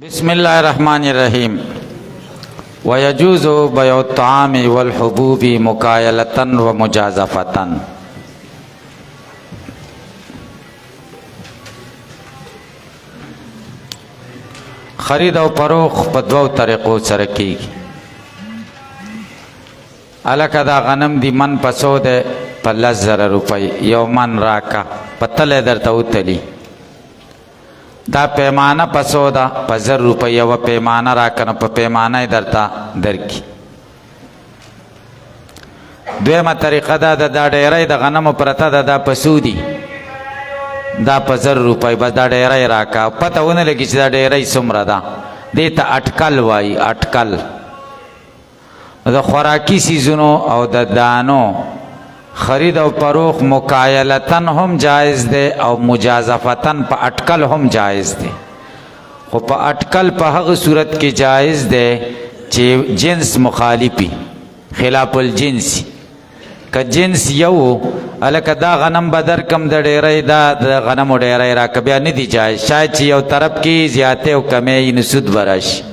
بسم الله الرحمن الرحیم ويجوز بيع الطعام والحبوب مكايلة ومجازفة. خرید او فروخت په دوو طریقو سره کیږي. الکه دا غنم دی من پسو ده په 10,000 روپۍ یو من راکا په تله درته وتلی. دا پیمانه پسو ده په 1000 روپۍ یوه پیمانه راکنه په پیمانه درته درکي. دویمه طریقه دا ده دا ډیری د غنمو پرته ده دا پسو دي دا په 1000 روپۍ بس دا ډیری راکا پته ونه لګي چې دا ډیری څومره ده. دې ته اټکل وایي. اټکل د خوراکي سیزونو او د دانو خرید او فروخت مکایلتن هم جایز دی او مجازفتن په اټکل هم جایز دی. خو په اټکل په هغه صورت کې جایز دی چې جنس مخالفي خلاف الجنس. که جنس یو الکه دا غنم به درکم د ډیری دا د غنمو ډیری راکه بیا نه دی جایز. شاید چې یو طرف کې زیاتې او کمی نو سود به راشي.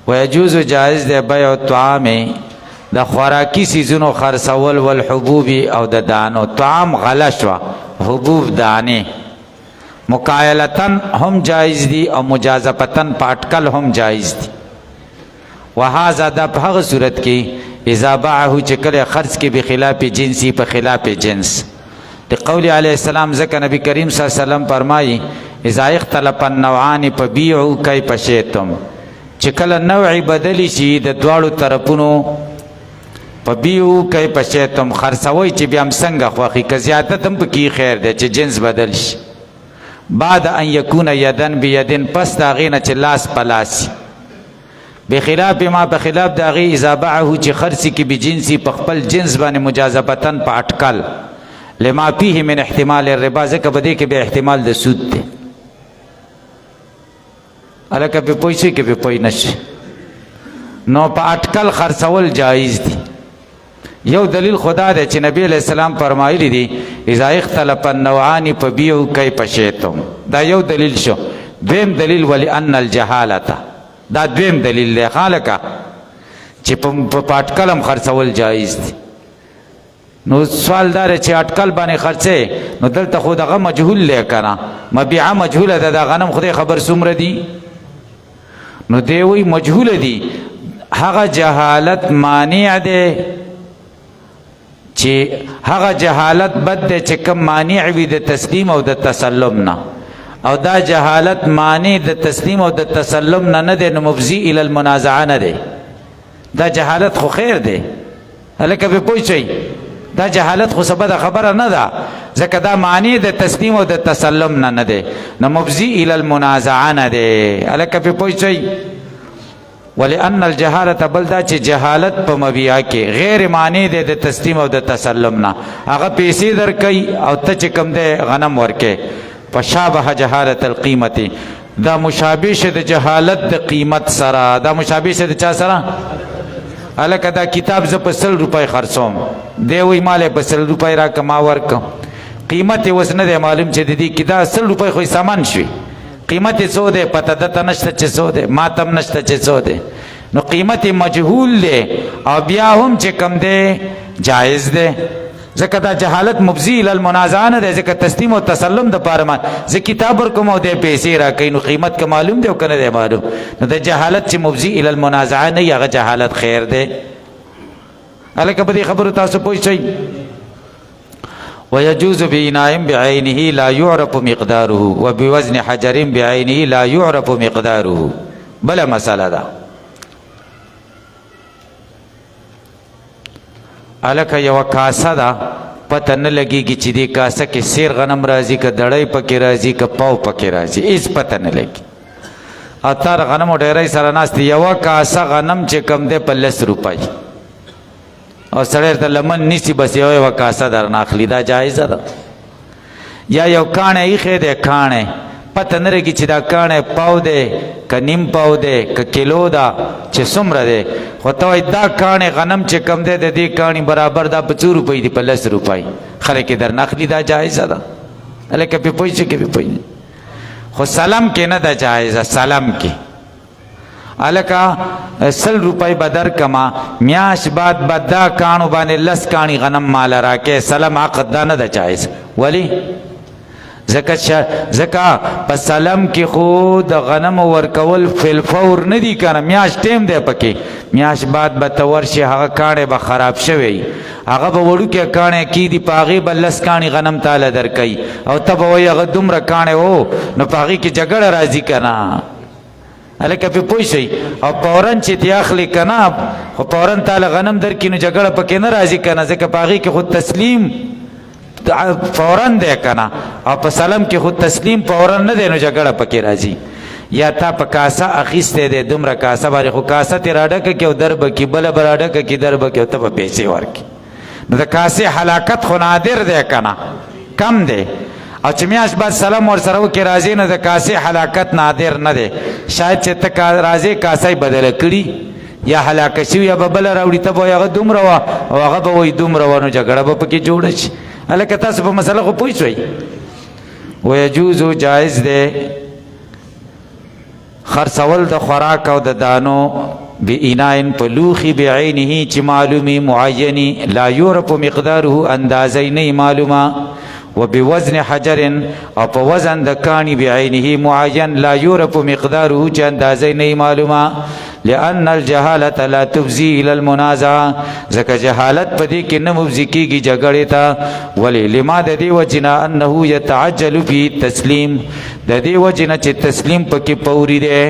ویجوز جایز دی بیع الطعام د خوراکي سیزونو خرڅول والحبوب او د دانو. طعام غله شوه حبوب دانې مکایلتن هم جایز دی او مجازفتن په اټکل هم جایز دی. وهذا دا په هغه صورت کې اذا باعه چې کله خرڅ کې بخلاف جنسی په خلاف جنس. د قول علیه السلام ځکه نبی کریم صلی الله علیه وسلم فرمایي اذا اختلف النوعان فبيعوا كيف شئتم. چې کله نوعی بدلی شي د دواړو طرفونو فبيعوا كيف شئتم خرڅوئ چې بیا هم څنګه خوښي که زیادت هم پکې خیر دی چې جنس بدل شي. بعد ان یکون یدن بیدن پس د هغې نه چې لاس په لاس بخلاف ما بخلاف د هغې اذا باعه چې خرڅ کې بجنسي په خپل جنس باندې مجازفتن په اټکل لما فيه من احتمال الربا ځکه په دې کې به احتمال د سود دی. هلکه پې پوه شئ که پې پوه نه شي نو په اټکل خرڅول جایز دي. یو دلیل خدا دی چې نبی علیہ السلام فرمایلی دی اذا اختلف النوعان فبيعوا كيف شئتم. دا یو دلیل شو. دویم دلیل ولأن الجهالة دا دویم دلیل دی خالقه چې په اټکل هم خرڅول جایز دي. نو سوال دار چې اټکل باندې خرڅې نو دلته خو دغه مجهول دی که نه مبیعه مجهوله ده. دا غنم خدای خبر څومره دي نو دی وی مجهوله دي. هغه جهالت مانع دی چې هغه جهالت بد دی چې کم مانع وي د تسلیم او د تسلم نه او دا جهالت مانع د تسلیم او د تسلم نه دی نو مفضي الی المنازعه نه دی. دا جهالت خو خیر دی هلکه پې پوه شئ. دا جهالت خو څه بده خبره نه ده ځکه دا معنی د تسلیم او د تسلم نه دی نو مفضي الی المنازعه نه دی. هلکه پې پوه شئ. ولأن الجهالة بل دا چې جهالت په مبیعه کې غیر معنی دی د تسلیم او د تسلم نه. هغه پیسې درکوي او ته چې کوم دی غنم ورکې فشابه جهالة القیمة. دا مشابه شه د جهالت د قیمت سره. دا مشابه شه د چا سره هلکه دا کتاب زه په 100 روپۍ خرڅوم دی وایي مال یې په 100 روپۍ راکړه ما ورکړم قیمت یې اوس نه دی معلوم چې د دې کتاب 100 روپۍ خو سامان شوي قیمت یې څو دی پته دته نشته چې څو دی ما ته هم نشته چې څو دی نو قیمت یې مجهول دی او بیا هم چې کم دی جایز دی ځکه دا جهالت مفضي الی المنازعه نه دی ځکه تسلیم او تسلم دپاره ما زه کتاب ورکوم او دی پیسې راکوي نو قیمت که معلوم دی او که نه دی معلوم نو د جهالت چې مفضي الی المنازعه نه وي هغه جهالت خیر دی. هلکه په دې خبرو تاسو پوه شئ. ويجوز بإناء بعينه لا يعرف مقداره وبوزن حجر بعينه لا يعرف مقداره. بلا مسألة ده الکه یو کاسه ده پته نه لګېږي چې دې کاسه کې سیر غنم راځي که دړی پکې راځي که پاو پکې راځي هېڅ پته نه لګي. او تر غنمو ډیری سره ناست یوه کاسه غنم چې کم دی په 10 روپۍ او سړی ته لمن نیسي بس یوه کاسه درنه اخلي. دا جایزه ده. یا یو کاڼی ایښی دی کاڼی پته نه لګي چې دا کاڼی پاو دی که نیم پاو دی که کیلو ده چې څومره دی خو ته وایي دا کاڼی غنم چې کم دی د دې کاڼي برابر دا په 2 روپۍ دی په 10 روپۍ خلک یې درنه اخلي. دا جایزه ده. هلکه پې پوه شئ که پې پوه خو سلم کې نه ده جایزه سلم کې الکا 100 روپۍ بدر کما میاش بعد بدا کانو باندې 10 کانی غنم مال راکې سلم عقد دا نه ده جایز ولی زکا په سلم کې خو د غنم ورکول فل فور نه دی کنه میاش ټیم دی پکې میاش بعد به تور شي هغه کانه به خراب شوی هغه به وړو کې کانه کې دی پاغي بلس کانی غنم تعالی درکې او تب وای هغه دومره کانه وو نو پاغي کې جګړه راځي کنه الکه په پوي شي او پورن چې دی اخلي کنه خو پورن تعالی غنم درکې نو جګړه پکې نه راځي کنه ځکه پاغي کې خود تسلیم فورن دی کنه او په سلام کې خود تسلیم فورن نه دی نو جګړه پکې راځي یا تا په کاسه اخیسته دی دومره کاسه باندې خو کاسه تی راډکه کې او درب کې بل براډکه کې درب کې او ته په پیسې ورکې نو د کاسه هلاکت خو نادر دی کنه کم دی او چې میاش بعد سلام ور سره وکړي راځي نو د کاسه هلاکت نادر نه دی شاید چې ته راځي کاسه بدل کړي یا هلاک شي یا بل راوړي ته به هغه دومره وا او هغه به وای دومره ونه جګړه به پکې جوړ شي الکه تاسو په مسله خو پوه شئ ويجوز جائز ده خرڅول د خوراک او د دانو بإناء پلوخي بعینه چې معلومي معینی لا یعرف مقداره اندازې نه معلومه وبوزن حجر او په وزن د کانی بعینه معین لا یعرف مقداره چې اندازې نه معلومه لأن الجهالة لا تفزي إلى المنازعة ځکه جهالت په دې کې نه مفزي کېږي جګړې ته ولې لما د دې وجنه انه يتعجل فيه التسلیم د دې وجنه چې تسلیم پکې پوري دی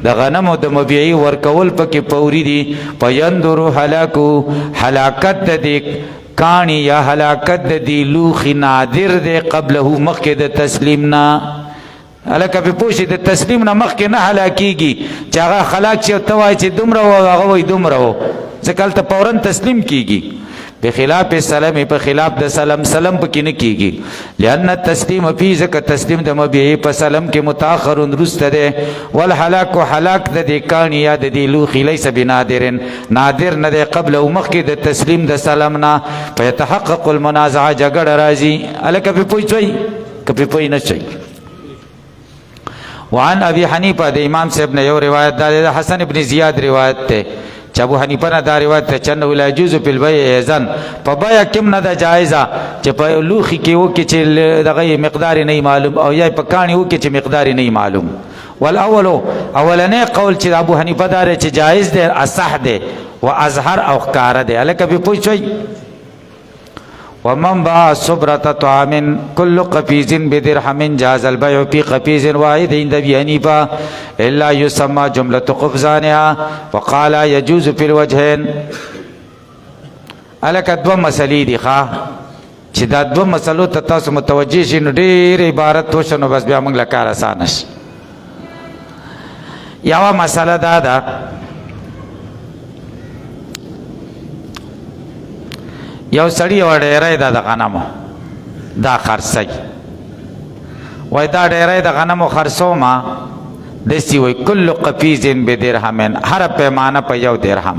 د غنمو د مبيعي ورکول پکې پوري دي فينظر هلاکت د دې کانی یا هلاکت د دې لوخي نادر دی قبله مخکې د تسلیم نه الکه په پوښي د تسلیم نه مخکې نه هلاکیږي چې هغه خلاق شي ته وایي چې دومره و هغه وایي دومره و ځکه ته فورا تسلیم کیږي بخلاف السلام په خلاف د سلام پکې نه کیږي لأن التسلیم فی ځکه تسلیم د مبيعي په سلام کې متأخر رسته ده والهلاك هلاک د دې کانی یا د دې لوخي ليس بنادر نادر نه ده قبل او مخکې د تسلیم د سلام نه فيتحقق المنازعه جګړه راځي الکه په پوښي کپی پوي نه شي وعن ابي حنیفه د امام صاحب نه یو روایت ده حسن ابن زیاد روایت ته چې ابو حنیفه نه دا روایت ته چنه لا يجوز في البيع اذن په بيع کې نه ده جایزه چې په لوخي کې وکي چې دغه مقدار نه معلوم او یا په کانی وکي چې مقدار نه معلوم اولنې قول چې ابو حنیفه دا چې جایز ده اصح ده واظهر او ښکار ده الکه په پوښي ومن باع صبرة طعام كل قفيز بدرهم جاز البيع في قفيز واحد عند ابي حنيفه الا يسمى جملة قفزانها وقال يجوز في الوجهين الک دو مسلې دي ښا چې دا دو مسلو ته تاسو متوجه شئ نو ډېر عبارت وشنو بس بیا موږ لکار آسان شي یو مسله دا ده یو سړی و ډیرای د غنمو دا خرڅي وای دا ډیرای د غنمو خرڅو ما دسی وای کل قفیز بدرهم هر پیمانه په یو درهم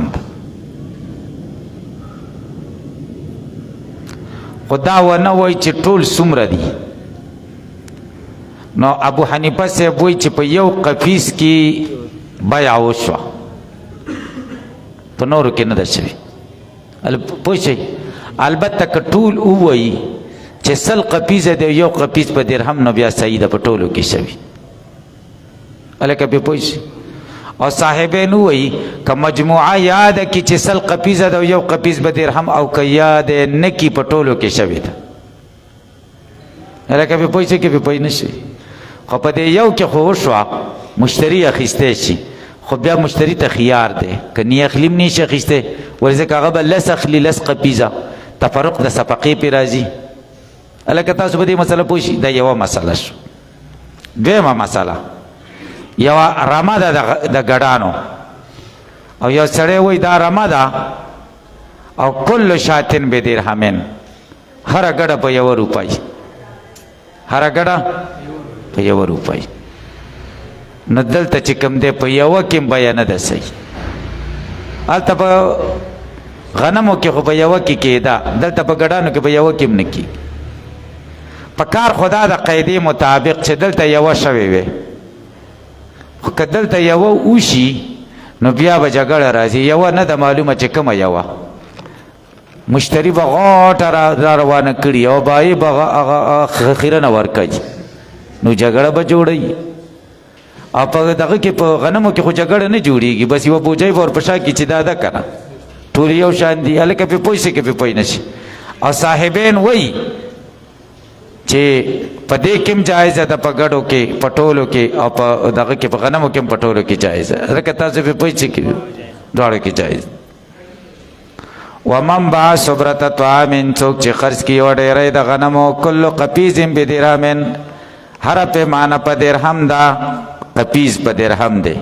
خدا ونه وای چې ټول څومره دي نو ابو حنیفه سے وای چې په یو قفیز کې بیع وشو په نور کې نه ده شوی پوښي البته کټول وای چې سل قفیز دی یو قفیز په درهم نو بیا صحیح ده په ټولو کې شوی الکه به پوښي او صاحبین وای ک مجموعه یاد کی چې سل قفیز دی یو قفیز په درهم او ک یاد نه کی په ټولو کې شوی ده الکه به پوښي کې به پوي نشي خو په دې یو کې خو شو مشتری اخیسته شي خو بیا مشتری ته خيار دی کني اخلیم نشي اخیسته ورځکه هغه بل لس اخلي لس قفیزه تفرق د صفقې پی راځي الکه تاسو به دې مسله پوښي دا یو مسله شو دیمه مسله یو رمه د ګډانو او یو سړی وای دا رمه ده او کل شاتن به درهمن هر ګډه په یو روپۍ هر ګډه په یو روپۍ نو دلته چې کوم دی په یو کې بیان نه ده صحیح هلته په غنمو کې خو په یو کې کېده دلته په ګډانو کې په یو کې نه کېږي په کار خدا د قاعدې مطابق چې دلته یوه شوې وي خو که دلته یوه وشي نو بیا به جګړه راځي یوه نه ده معلومه چې کومه یوه مشتری به غاټه را روانه کړي او بایي به هغه خیرنه ورکوي نو جګړه به جوړوي او په دغه کې په غنمو کې خو جګړه نه جوړېږي بس یوه بوجۍ به ورپشا کړي چې دا ده که نه ټول یو شان دي هلکه پرې پوه شي که پرې پوه نه شي او صاحبین وایي چې په دې کې هم جایزه ده په ګډو کې په ټولو کې او په دغه کې په غنمو کې هم په ټولو کې جایزه هلکه تاسو پرې پوه شئ چې دواړو کې جایز ومن باع صبرة طعام څوک چې خرڅ کړي یوه ډېری د غنمو کل قپیز بدرهم هره پیمانه په درهم ده قپیز په درهم دی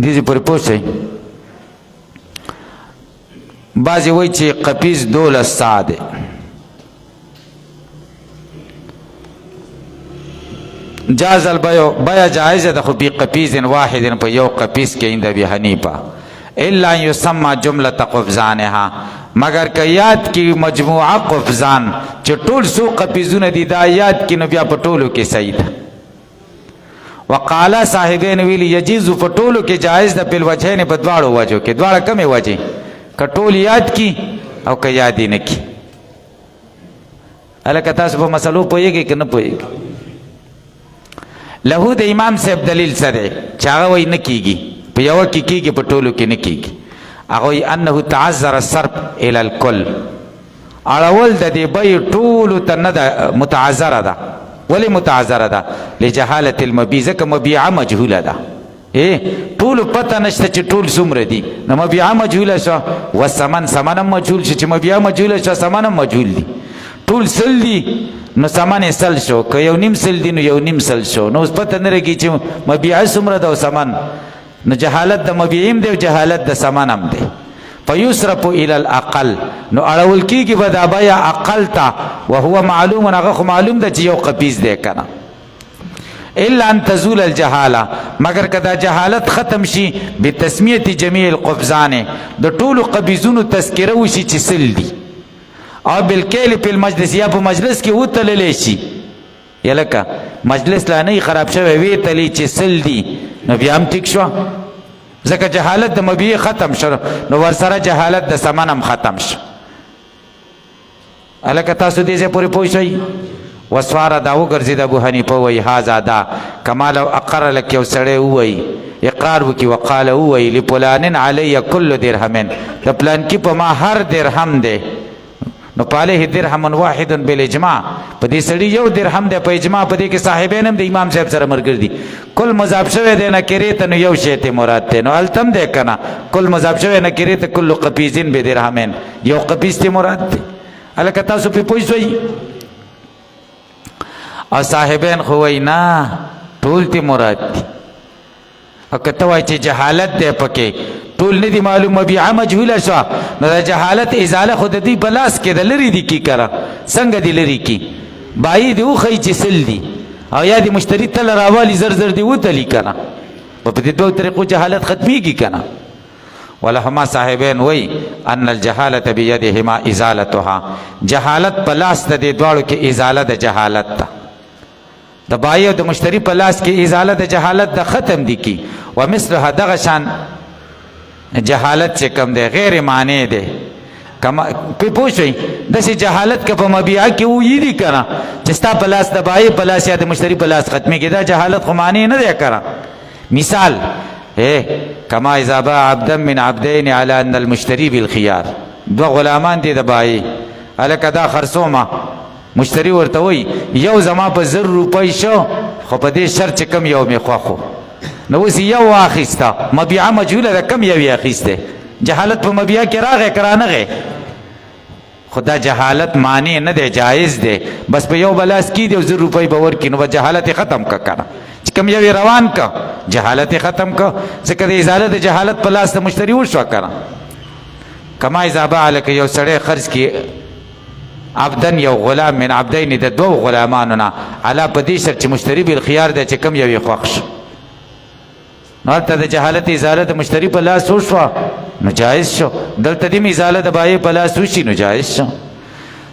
دې پورې پوه شئ بعضې وایي چې قپیز 12 ساعه دی جاز البيع جائزه ده خو بی قپیز واحد په یو قپیز کې عند ابي حنیفه الا يسمى جمله قفزانها مگر که یاد کی مجموعه قفزان چې ټول سو قپیزونه دي دا یاد کی نو بیا په ټولو کې صحیح ده وقالا صاحبین ویلی یجیز په ټولو کې جائز ده په وجهین په دواړو وجو کې دواړه کمې وجې که ټول یاد کی او که یاد نه کی هلکه تاسو په مسلو پوهیږئ که نه پوهیږئ له د امام صاحب دلیل څه دی چې هغه وایي نه کیږي په یوه کې کیږي په ټولو کې نه کیږي هغه وایي انه تعذر الصرف الى الکل اړول د دې بیې ټولو ته نه ده متعذره ده ولې متعذره ده لجهالة المبیع ځکه مبیعه مجهوله ده ټولو پته نشته چې ټول څومره دي نو مبیعه مجهوله شوه والثمن ثمن هم مجهول شو چې مبیعه مجهوله شوه ثمن هم مجهول دي ټول سل دي نو ثمن سل شو که یو نیم سل دی نو یو نیم سل شو نو اوس پته نه لګي چې مبیعه څومره ده او ثمن نو جهالت د مبیع هم دی او جهالت د ثمن هم دی فیصرف الى الاقل نو اړول کېږي به دا بیه اقل ته وهو معلوم هغه خو معلوم ده چې یو قپیز دی که نه الا ان تزول الجهاله مگر که دا جهالت ختم شي بتسمیه جمیع القفزان د ټولو قبیزونو تذکره وشي چې سل دي او بالکیل په المجلس یا په مجلس کې وتللی شي یا لکه مجلس لا نه خراب شوی وی تلی چې سل دي نو بیا هم ټیک شو ځکه جهالت د مبیع ختم شو نو ورسره جهالت د ثمن هم ختم شو هلکه تاسو دې ځای پورې پوه شئ وسواره دا وګرځېد ابو حنیفه وایي هذا دا کما لو اقر لک یو سړی ووایي اقرار وکړي وقاله ووایي لفلان علی کل درهمن د پلانکي په ما هر درهم دی نو پاله درهم واحد بالاجماع په دې سړي یو درهم دی په اجماع په دې کې صاحبین هم د امام صاحب سره مرګر دي کل مضاف شوی دی نکرې ته نو یو شی ته مراد دی نو هلته هم دی که نه کل مضاف شوی نکرې ته کل قپیزین بدرهمین یو قپیز ته مراد دی هلکه تاسو پرې پوه شئ او صاحبین خو وایي نه ټول ته مراد دي او که ته وایي چې جهالت دی پکې ټول نه دي معلوم مبیعه مجهوله شوه نو د جهالت ازاله خو د دوی په لاس کې ده لرې دي کی کره څنګه دي لرې کی بایي دې وښیي چې سل دي او یا دې مشتري تله راوالي زر زر دې وتلي که نه په دې دوو طریقو جهالت ختمیږي که نه ولهما صاحبین وایي ان الجهالة بیدهما ازالتها جهالت په لاس د دې دواړو کې ازاله د جهالت ده د بایي او د مشتري په لاس کې ازاله د جهالت د ختم دي کی ومثلها دغه شان جهالت چې کم دی غیر معنی دی پی پوه شئ داسې جهالت که په مبیعه کې ویي دي که نه چې ستا په لاس د بایي په لاس یا د مشتري په لاس ختمېږي دا جهالت خو معنی نه دی که نه مثال کما اذا باع عبدا من عبدین علی ان المشتری بالخيار دوه غلامان دي د بایي هلکه دا خرڅومه مشتری ورته وایي یو زما په 1000 روپۍ شو خو په دې شرط چې کم یو مې خوښ نو اوس یو واخیسته مبیعه مجهوله ده کم یو یې اخیستی جهالت په مبیعه کې راغی که رانغی خو دا جهالت معنی نه دی جایز دی بس په یو به لاس کیږي او 1000 روپۍ به ورکړي نو به جهالت یې ختم که که نه چې کم یو یې روان که جهالت یې ختم که ځکه د ازاله د جهالت په لاس د مشتري وشوه که نه کما اذا باع لکه یو سړی خرڅ کړي عبدن یو غلام من عبدین د دوو غلامانو نه علا په دې شرط چې مشتري بالخيار دی چې کم یو یې خوښ شو نو هلته د جهالت ازاله د مشتري په لاس وشوه نو جایز شو دلته دې ازاله د بایې په لاس وشي نو جایز شو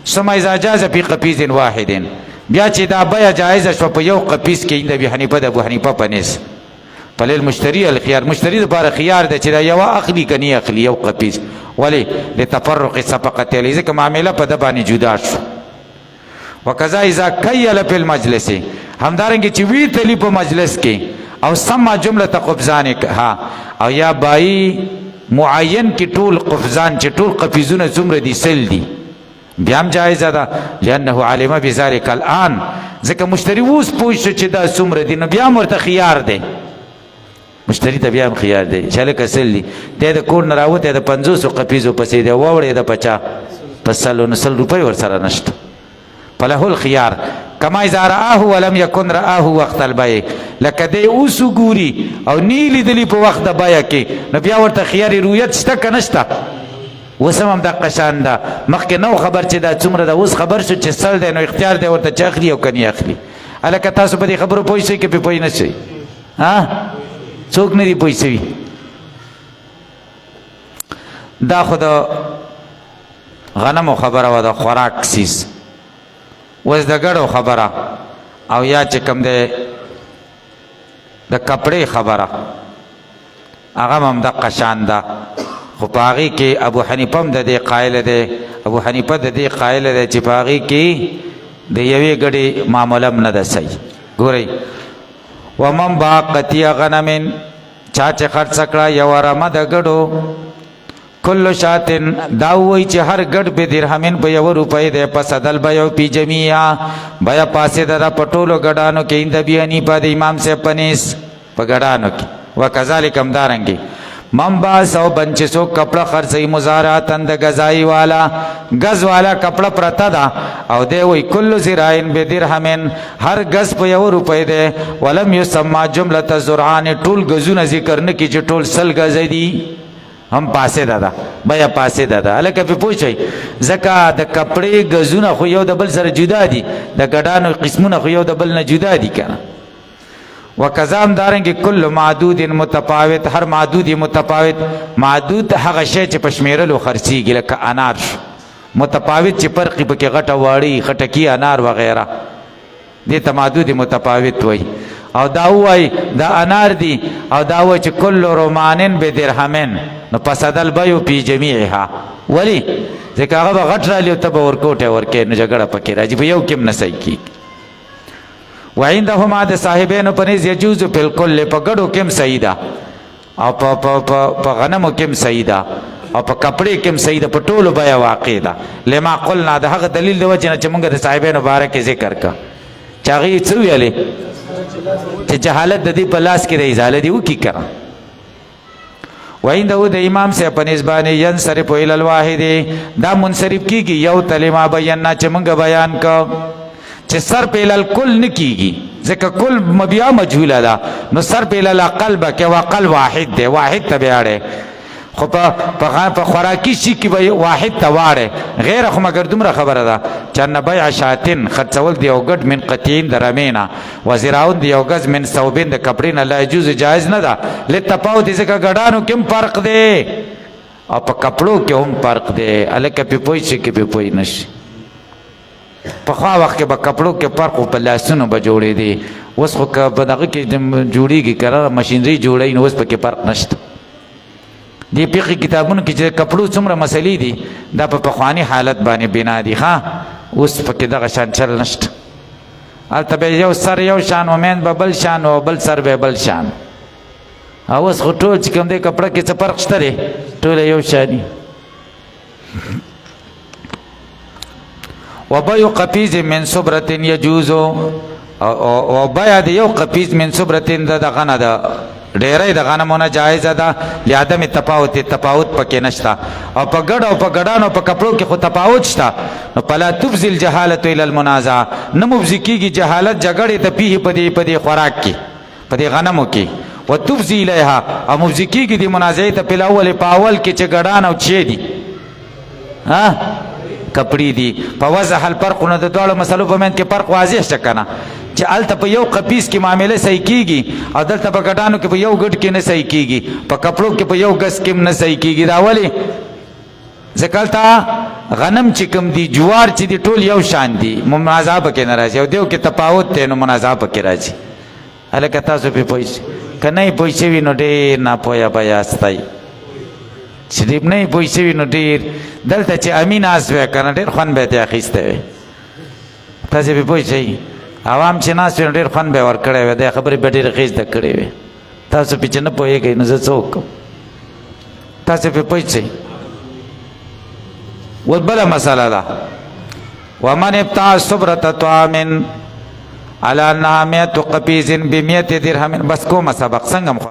ثم اذا جاز فی قفیز واحد بیا چې دا بیا جایزه شو په یو قفیز کې د ابي حنیفه د ابو حنیفه په نس فلیل مشتری الخيار مشتری لپاره خيار دی چې دا یو اخلي کني اخلي یو قفیز ولی لتفرق صفقه لی ځکه معامله په د باندې جدا شو وکذا اذا کیل فی المجلس همدارنګه چې وی تلی په مجلس کې او سما جمله قفزان ها او یا بای معین کې ټول قفزان چې ټول قفیزونه څومره دي سل دي بیا هم جایزه ده لانه علم بذلك الان ځکه مشتری اوس پوه شو چې دا څومره دي نو بیا ورته خيار دی مشتری ته بیا هم خيار دی چې لکه سل دي د کور نه راوته د 500 قفیزو پسې دی ووړې د 50 په سلو نو سل روپۍ ورسره نشته فله الخيار کما اذا رآه ولم يكن رآه وقت البيع لکه دی اوس ګوري او نیلی دلی په وخت د بیا کې نو بیا ورته خيار رؤیت شته که نشته اوس هم دقه شان ده مخکې نو خبر چې دا څومره ده اوس خبر شو چې سل دی نو اختیار دی ورته چې اخلي او کني اخلي هلکه تاسو په دې خبرو پوه شئ که پې پوه نه شئ څوک نه دي پوه شوي دا خو د غنمو خبره وه د خوراک سیز اوس د ګډو خبره او یا چې کوم دی د کپړې خبره هغه هم دقه شان ده خو په هغې کې ابو حنیفه هم د دې قایل دی ابو حنیفه د دې قایل دی چې په هغې کې د یوې ګډې معامله هم نه ده صحیح ګورئ ومن باع قطیع غنم چا چې خرڅه کړه یوه رمه د ګډو کل شاتن دا وایي چې هر ګډ به درهمین په 1 روپۍ دی پس عدل بیع پی جمیعا بیع فاسده ده په ټولو ګډانو کې د ابي حنیفه د امام صاحب په نیس په ګډانو کې وکذلک همدارنګې من باع ثوبا چې څوک کپړه خرڅوي مزارعتن د غذایي والا غز والا کپړه پرته ده او دی وایي کل زراعین بدرهمن هر غز په 1 روپۍ دی ولم یسمى جمله زرعان ټول غزونه ذکر نه کړي چې ټول سل غزې دي هم پاسه ده بیا پاسه ده هلکه پې پوه شئ ځکه د کپړې غزونه خو یو د بل سره جدا دي د ګډانو قسمونه خو یو د بل نه جدا دي که نه وکذا همدارنګې کل معدود متفاوت هر معدود متفاوت معدود هغه شی چې په شمېرلو خرڅېږي لکه انار شو متفاوت چې فرق یې پکې غټه واړی خټکي انار وغیره دې ته معدود متفاوت وایي او دا وایي دا انار دي او دا وایي چې کل رومانن بدرهمن نو پس عدل بیع فی جمیعها ولی ځکه هغه به غټ رالی او ته به ورکوټی ورکې نو جګړه پکې راځي په یو کې هم نه صحیح کېږي وعندهما د صاحبینو په نظ یجوز بالکل په ګډو کې هم صحیح ده او په غنمو کې هم صحیح ده او په کپړې کې هم صحیح ده په ټولو بیه واقع ده لما قلنا د هغه دلیل د وجې نه چې موږ د صاحبینو باره کې ذکر کا چې هغې څه ویلې چې جهالت د دې په لاس کې د ازاله دي وکړي که نه وعنده د امام صاحب په نسبت باندې ینصرف الی الواحد دا منصرف کېږي یو تلما بینا چې موږ بیان کو چې صرف الی الکل نه کېږي ځکه کل بیا مجهوله ده نو صرف الی الاقل به کې واقل واحد دی واحد ته بیا دی خو په خوراکي شي کې به واحد ته واړی غیره خو مګر دومره خبره ده چې ان بیع شاتن خرڅول د یو ګډ من قطعین د رمې نه وزراون د یو غز من ثوبین د کپړې نه لا یجوز جایز نه ده لتفاوت ځکه ګډانو کې هم فرق دی او په کپړو کې هم فرق دی هلکه پې پوه شي کې پې پوه نه شي پخوا وخت کې به کپړو کې فرق و په لاسونو به جوړېدې اوس خو که په دغه کې جوړېږي که نه مشینري جوړوي نو اوس پکې فرق نشته دې فقهي کتابونو کې چې کپړو څومره مسلې دي دا په پخواني حالت باندې بنا دي ښه اوس پکې دغه شان چل نشته هلته به یو سر یو شان و مین به بل شان او بل سر به بل شان او اوس خو ټول چې کوم دی کپړه کې څه فرق شته دی ټول یو شاني وبيع قفيز من صبرة يجوز او بيع د یو قفیز من صبرة دغه نه ده ډیرې د غنمونه جایزه ده لعدم تفاوت پکې نشته او په ګډ او په ګډانو په کپړو کې خو تفاوت شته نو فلا تفزي الجهالة الى المنازعه نه مفزي کېږي جهالت جګړې ته پیه په دې خوراک کې په دې غنمو کې وتفزي الیها او مفزي کېږي د منازعې ته په اول کې چې ګډان او چې دي کپړې دي په وضح الفرق نو د دواړو مسلو په منځ کې فرق واضح شه که نه چې هلته په یو قفیز کې معامله صحیح کېږي او دلته په ګډانو کې په یو ګډ کې نه صحیح کېږي په کپړو کې په یو ګز کې هم نه صحیح کېږي دا ولې ځکه هلته غنم چې کوم دي جوار چې دي ټول یو شان دي منازعه پکې نه راځي او دیو کې تفاوت دی نو منازعه پکې راځي هلکه تاسو پې پوه شئ که نه یې پوه شوي نو ډېر ناپوهه به یاستئ چې نه یې پوه شوي نو ډېر دلته چې امین آس وی که نه ډېر خوند به یې ترې اخیستی وی تاسې پې پوه شئ عوام چې ناست وي نو ډېر خوند به یې ورکړی وی دا خبرې به ډېرې ښې زده کړې وې تاسو پې چې نه پوهېږئ نو زه څه وکړم تاسې پې پوه شئ اوس بله مسله ده ومن ابتاع صبرة طعام على انها 100 قفیز ب100 درهم بس کومه سبق څنګه